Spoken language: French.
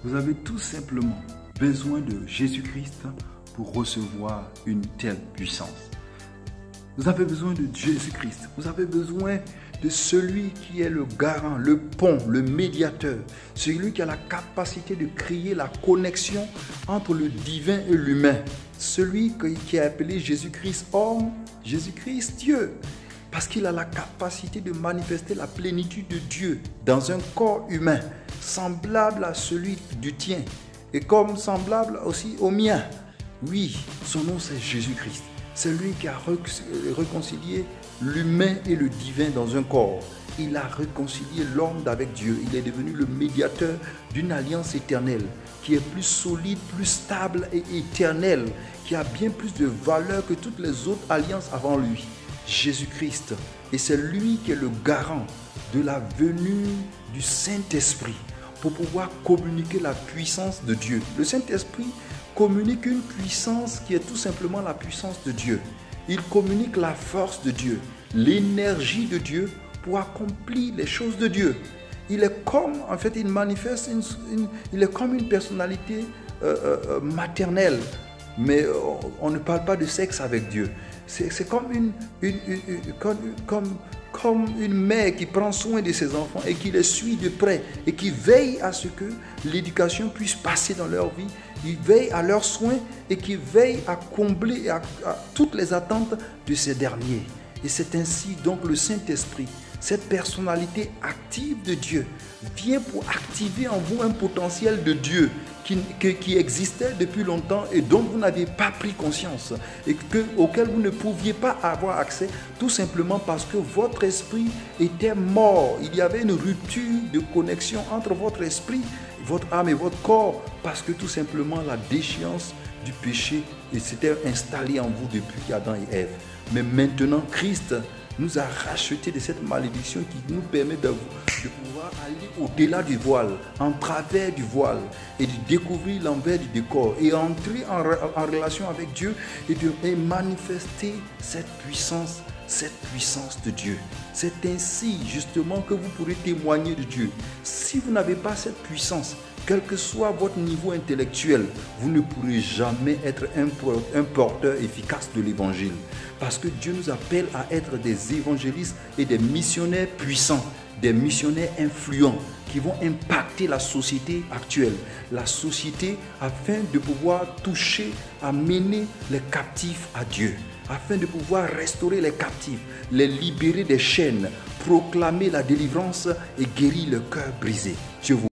Vous avez tout simplement besoin de Jésus-Christ pour recevoir une telle puissance. Vous avez besoin de Jésus-Christ. Vous avez besoin de celui qui est le garant, le pont, le médiateur. Celui qui a la capacité de créer la connexion entre le divin et l'humain. Celui qui est appelé Jésus-Christ homme, Jésus-Christ Dieu. Parce qu'il a la capacité de manifester la plénitude de Dieu dans un corps humain, semblable à celui du tien et comme semblable aussi au mien. Oui, son nom c'est Jésus-Christ. C'est lui qui a réconcilié l'humain et le divin dans un corps. Il a réconcilié l'homme avec Dieu. Il est devenu le médiateur d'une alliance éternelle qui est plus solide, plus stable et éternelle, qui a bien plus de valeur que toutes les autres alliances avant lui. Jésus-Christ. Et c'est lui qui est le garant de la venue du Saint-Esprit pour pouvoir communiquer la puissance de Dieu. Le Saint-Esprit communique une puissance qui est tout simplement la puissance de Dieu. Il communique la force de Dieu, l'énergie de Dieu pour accomplir les choses de Dieu. Il est comme, en fait, il manifeste, il est comme une personnalité maternelle. Mais on ne parle pas de sexe avec Dieu. C'est comme une mère qui prend soin de ses enfants et qui les suit de près et qui veille à ce que l'éducation puisse passer dans leur vie. Il veille à leurs soins et qui veille à combler à toutes les attentes de ces derniers. Et c'est ainsi donc le Saint-Esprit, cette personnalité active de Dieu, vient pour activer en vous un potentiel de Dieu qui existait depuis longtemps et dont vous n'aviez pas pris conscience et auquel vous ne pouviez pas avoir accès tout simplement parce que votre esprit était mort. Il y avait une rupture de connexion entre votre esprit, votre âme et votre corps parce que tout simplement la déchéance du péché s'était installée en vous depuis Adam et Ève. Mais maintenant, Christ nous a rachetés de cette malédiction qui nous permet de pouvoir aller au-delà du voile, en travers du voile, et de découvrir l'envers du décor, et entrer en relation avec Dieu et manifester cette puissance de Dieu. C'est ainsi justement que vous pourrez témoigner de Dieu. Si vous n'avez pas cette puissance, quel que soit votre niveau intellectuel, vous ne pourrez jamais être un porteur efficace de l'évangile. Parce que Dieu nous appelle à être des évangélistes et des missionnaires puissants, des missionnaires influents qui vont impacter la société actuelle, la société afin de pouvoir toucher, amener les captifs à Dieu, afin de pouvoir restaurer les captifs, les libérer des chaînes, proclamer la délivrance et guérir le cœur brisé. Dieu vous